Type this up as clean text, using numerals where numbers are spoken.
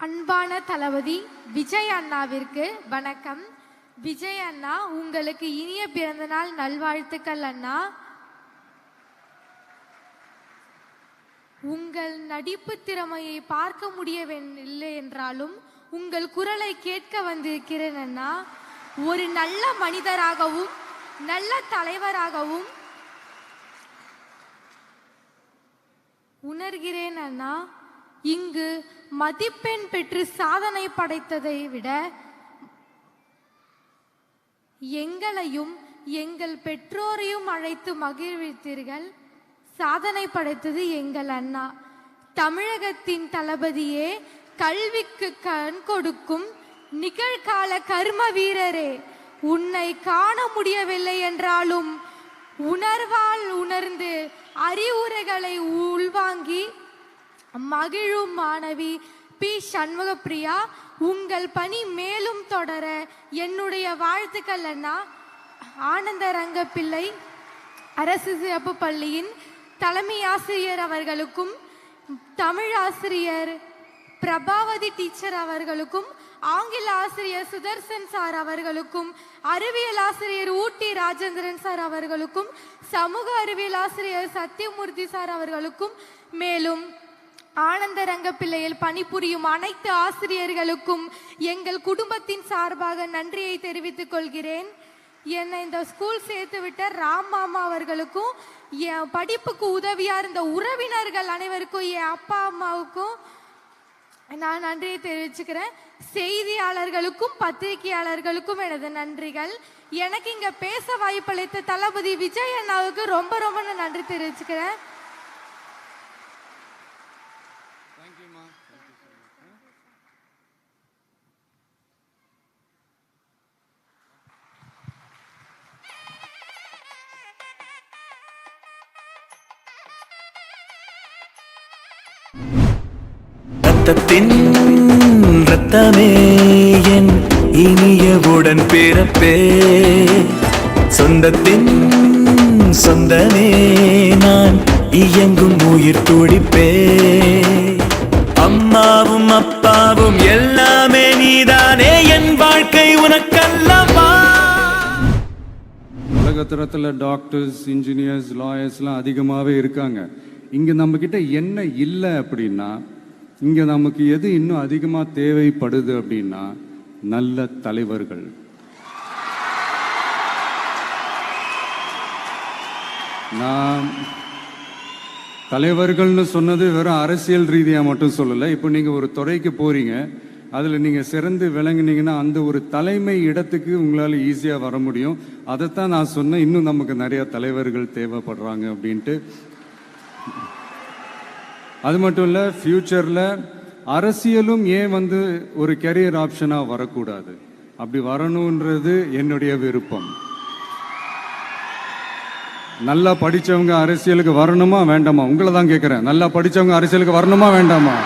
அன்பான தளபதி விஜய் அண்ணாவிற்கு வணக்கம். விஜய் அண்ணா, உங்களுக்கு இனிய பிறந்தநாள் நல்வாழ்த்துக்கள் அண்ணா. உங்கள் நடிப்பு திறமையை பார்க்க முடியவில்லை என்றாலும் உங்கள் குரலை கேட்க வந்திருக்கிறேன் அண்ணா. ஒரு நல்ல மனிதராகவும் நல்ல தலைவராகவும் உணர்கிறேன் அண்ணா. இங்கு மதிப்பெண் பெற்று சாதனை படைத்ததை விட எங்களையும் எங்கள் பெற்றோரையும் அழைத்து மகிழ்வித்தீர்கள். சாதனை படைத்தது எங்கள் அண்ணா. தமிழகத்தின் தளபதியே, கல்விக்கு கண் கொடுக்கும் நிகழ்கால கர்ம வீரரே, உன்னை காண முடியவில்லை என்றாலும் உணர்வால் உணர்ந்து அறிவுரைகளை உள்வாங்கி மகிழும் மாணவி பி. சண்முகப்பிரியா, உங்கள் பணி மேலும் தொடர என்னுடைய வாழ்த்துக்கள் அண்ணா. ஆனந்தரங்கப்பிள்ளை அரசு சிறப்பு பள்ளியின் தலைமை ஆசிரியர் அவர்களுக்கும், தமிழ் ஆசிரியர் பிரபாவதி டீச்சர் அவர்களுக்கும், ஆங்கில ஆசிரியர் சுதர்சன் சார் அவர்களுக்கும், அறிவியல் ஆசிரியர் ஊட்டி ராஜேந்திரன் சார் அவர்களுக்கும், சமூக அறிவியல் ஆசிரியர் சத்தியமூர்த்தி சார் அவர்களுக்கும், மேலும் ஆனந்தரங்கப்பிள்ளையில் பணிபுரியும் அனைத்து ஆசிரியர்களுக்கும் எங்கள் குடும்பத்தின் சார்பாக நன்றியை தெரிவித்துக் கொள்கிறேன். என்னை இந்த ஸ்கூல் சேர்த்து விட்ட ராம் மாமா அவர்களுக்கும், என் படிப்புக்கு உதவியா இருந்த உறவினர்கள் அனைவருக்கும், என் அப்பா அம்மாவுக்கும் நான் நன்றியை தெரிவிச்சுக்கிறேன். செய்தியாளர்களுக்கும் பத்திரிகையாளர்களுக்கும் எனது நன்றிகள். எனக்கு இங்க பேச வாய்ப்பளித்த தளபதி விஜய் அண்ணாவுக்கு ரொம்ப ரொம்ப நன்றி தெரிவிச்சுக்கிறேன். ரத்தத்தின் ரத்தமே என் இனியவுடன் பிறப்பே, சொந்தத்தின் சொந்தமே நான் இயங்கும் உயிர் துடிப்பே, அம்மாவும் அப்பாவும் எல்லாமே நீதானே, என் வாழ்க்கை உனக்கல்லவா. உலகத்தரத்தில் டாக்டர்ஸ், இன்ஜினியர்ஸ், லாயர்ஸ்லாம் அதிகமாகவே இருக்காங்க. இங்கே நம்மக்கிட்ட என்ன இல்லை அப்படின்னா, இங்கே நமக்கு எது இன்னும் அதிகமாக தேவைப்படுது அப்படின்னா நல்ல தலைவர்கள். நான் தலைவர்கள்னு சொன்னது வெறும் அரசியல் ரீதியாக மட்டும் சொல்லலை. இப்போ நீங்கள் ஒரு துறைக்கு போகிறீங்க, அதில் நீங்கள் சிறந்து விளங்குனீங்கன்னா அந்த ஒரு தலைமை இடத்துக்கு உங்களால் ஈஸியாக வர முடியும். அதைத்தான் நான் சொன்னேன், இன்னும் நமக்கு நிறையா தலைவர்கள் தேவைப்படுறாங்க அப்படின்ட்டு. அது மட்டும் இல்லை, ஃப்யூச்சரில் அரசியலும் ஏன் ஒரு கெரியர் ஆப்ஷனாக வரக்கூடாது, அப்படி வரணுன்றது என்னுடைய விருப்பம். நல்லா படித்தவங்க அரசியலுக்கு வரணுமா வேண்டாமா? உங்களை தான் கேட்குறேன். நல்லா படித்தவங்க அரசியலுக்கு வரணுமா வேண்டாமா?